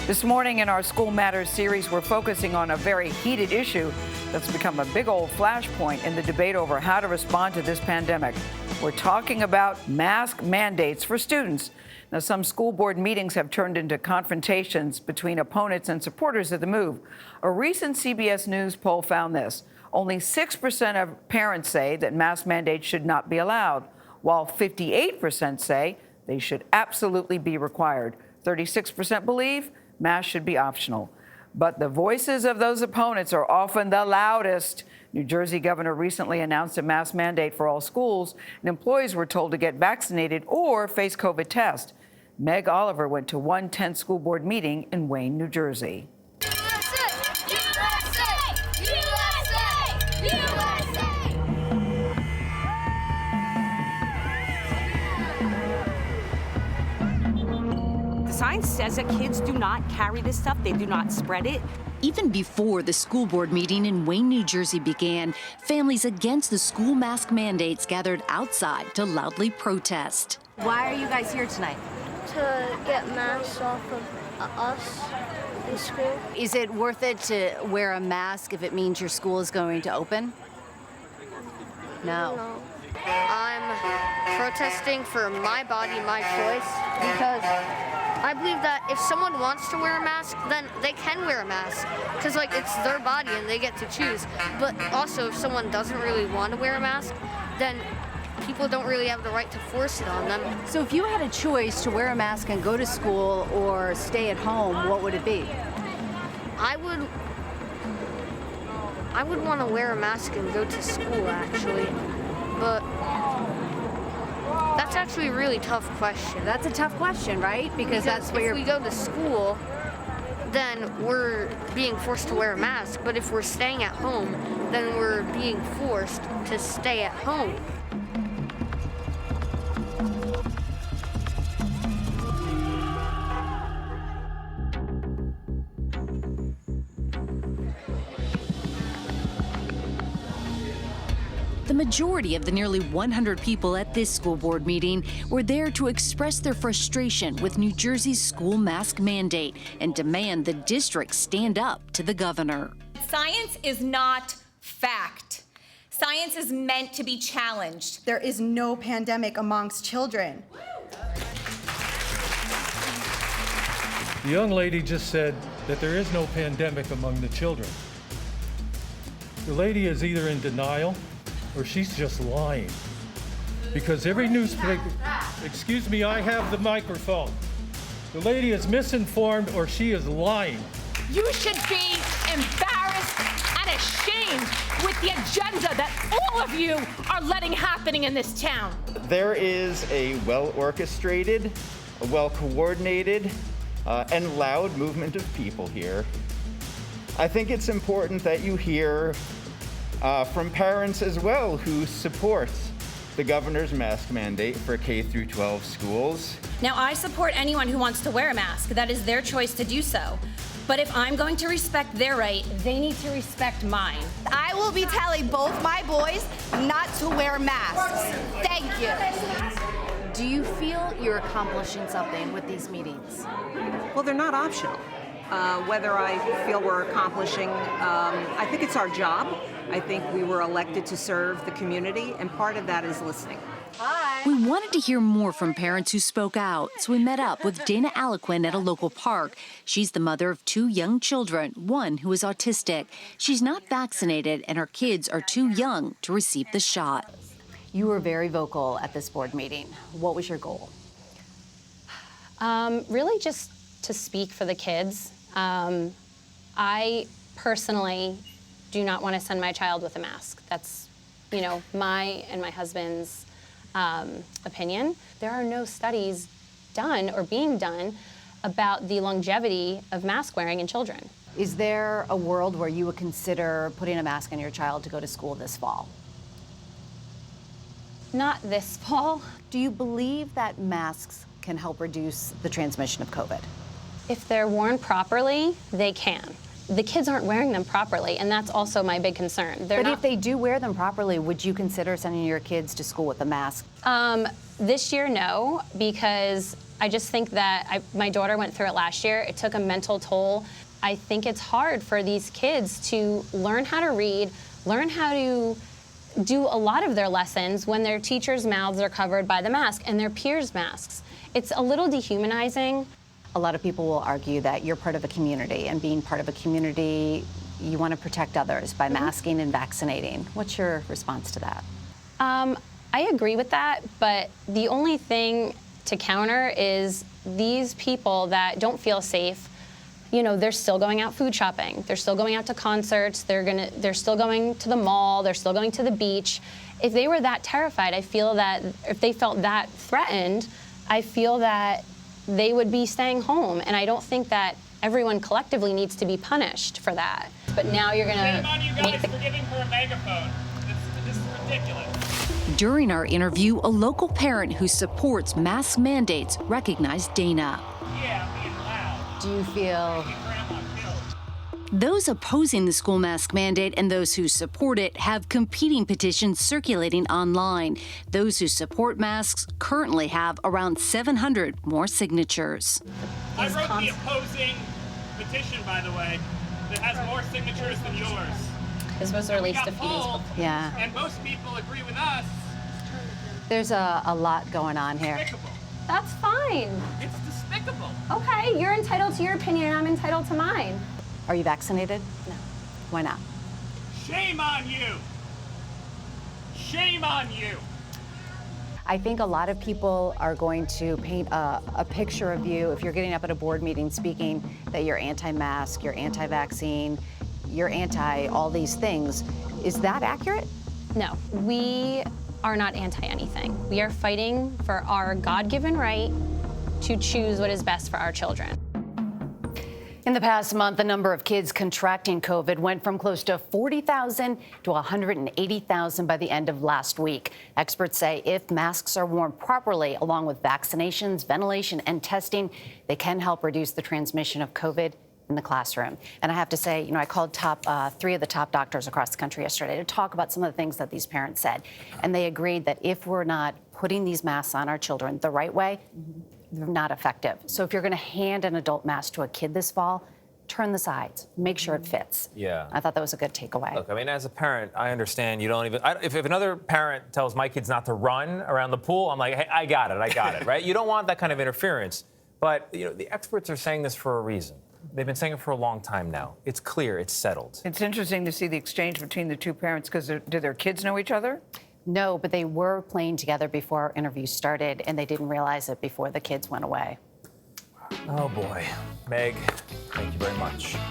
This morning in our School Matters series, we're focusing on a very heated issue that's become a big old flashpoint in the debate over how to respond to this pandemic. We're talking about mask mandates for students. Now, some school board meetings have turned into confrontations between opponents and supporters of the move. A recent CBS News poll found this. Only 6% of parents say that mask mandates should not be allowed, while 58% say they should absolutely be required. 36% believe masks should be optional. But the voices of those opponents are often the loudest. New Jersey governor recently announced a mask mandate for all schools, and employees were told to get vaccinated or face COVID test. Meg Oliver went to one 10 school board meeting in Wayne, New Jersey. Science says that kids do not carry this stuff. They do not spread it. Even before the school board meeting in Wayne, New Jersey began, families against the school mask mandates gathered outside to loudly protest. Why are you guys here tonight? To get masks off of us in school. Is it worth it to wear a mask if it means your school is going to open? No. I'm protesting for my body, my choice, because I believe that if someone wants to wear a mask, then they can wear a mask, because it's their body and they get to choose. But also, if someone doesn't really want to wear a mask, then people don't really have the right to force it on them. So if you had a choice to wear a mask and go to school or stay at home, what would it be? I would want to wear a mask and go to school, actually, but that's actually a really tough question. That's a tough question, right? Because that's where if we go to school, then we're being forced to wear a mask. But if we're staying at home, then we're being forced to stay at home. The majority of the nearly 100 people at this school board meeting were there to express their frustration with New Jersey's school mask mandate and demand the district stand up to the governor. Science is not fact. Science is meant to be challenged. There is no pandemic amongst children. The young lady just said that there is no pandemic among the children. The lady is either in denial or she's just lying. Because every newspaper, excuse me, I have the microphone. The lady is misinformed or she is lying. You should be embarrassed and ashamed with the agenda that all of you are letting happening in this town. There is a well-orchestrated, a well-coordinated, and loud movement of people here. I think it's important that you hear from parents as well who support the governor's mask mandate for K through 12 schools. Now, I support anyone who wants to wear a mask. That is their choice to do so. But if I'm going to respect their right, they need to respect mine. I will be telling both my boys not to wear masks. Thank you. Do you feel you're accomplishing something with these meetings? Well, they're not optional. Whether I feel we're accomplishing, I think it's our job. I think we were elected to serve the community, and part of that is listening. We wanted to hear more from parents who spoke out, so we met up with Dana Aliquin at a local park. She's the mother of 2 young children, one who is autistic. She's not vaccinated, and her kids are too young to receive the shot. You were very vocal at this board meeting. What was your goal? Really just to speak for the kids. I personally do not want to send my child with a mask. That's, my and my husband's opinion. There are no studies done or being done about the longevity of mask wearing in children. Is there a world where you would consider putting a mask on your child to go to school this fall? Not this fall. Do you believe that masks can help reduce the transmission of COVID? If they're worn properly, they can. The kids aren't wearing them properly, and that's also my big concern. But if they do wear them properly, would you consider sending your kids to school with a mask? This year, no, because I just think that my daughter went through it last year. It took a mental toll. I think it's hard for these kids to learn how to read, learn how to do a lot of their lessons when their teachers' mouths are covered by the mask and their peers' masks. It's a little dehumanizing. A lot of people will argue that you're part of a community, and being part of a community, you want to protect others by masking and vaccinating. What's your response to that? I agree with that, but the only thing to counter is these people that don't feel safe, you know, they're still going out food shopping. They're still going out to concerts. They're still going to the mall. They're still going to the beach. If they were that terrified, I feel that if they felt that threatened, I feel that they would be staying home. And I don't think that everyone collectively needs to be punished for that. But now you're going to Shame on you guys for giving her a megaphone. This is ridiculous. During our interview, a local parent who supports mask mandates recognized Dana. Yeah, I'm being loud. Do you feel Grandma killed. Those opposing the school mask mandate and those who support it have competing petitions circulating online. Those who support masks currently have around 700 more signatures. I wrote the opposing petition, by the way, that has more signatures than yours. This was released a few days before. Yeah. And most people agree with us. There's a lot going on here. Despicable. That's fine. It's despicable. Okay, you're entitled to your opinion and I'm entitled to mine. Are you vaccinated? No. Why not? Shame on you. Shame on you. I think a lot of people are going to paint a picture of you if you're getting up at a board meeting speaking that you're anti-mask, you're anti-vaccine, you're anti all these things. Is that accurate? No, we are not anti-anything. We are fighting for our God-given right to choose what is best for our children. In the past month, the number of kids contracting COVID went from close to 40,000 to 180,000 by the end of last week. Experts say if masks are worn properly, along with vaccinations, ventilation, and testing, they can help reduce the transmission of COVID in the classroom. And I have to say, you know, I called three of the top doctors across the country yesterday to talk about some of the things that these parents said. And they agreed that if we're not putting these masks on our children the right way, they're not effective. So if you're going to hand an adult mask to a kid this fall, turn the sides, make sure it fits. Yeah. I thought that was a good takeaway. Look, I mean, as a parent, I understand you don't even. If another parent tells my kids not to run around the pool, I'm like, hey, I got it, right? You don't want that kind of interference. But you know, the experts are saying this for a reason. They've been saying it for a long time now. It's clear, it's settled. It's interesting to see the exchange between the two parents because do their kids know each other? No, but they were playing together before our interview started, and they didn't realize it before the kids went away. Oh boy. Meg, thank you very much.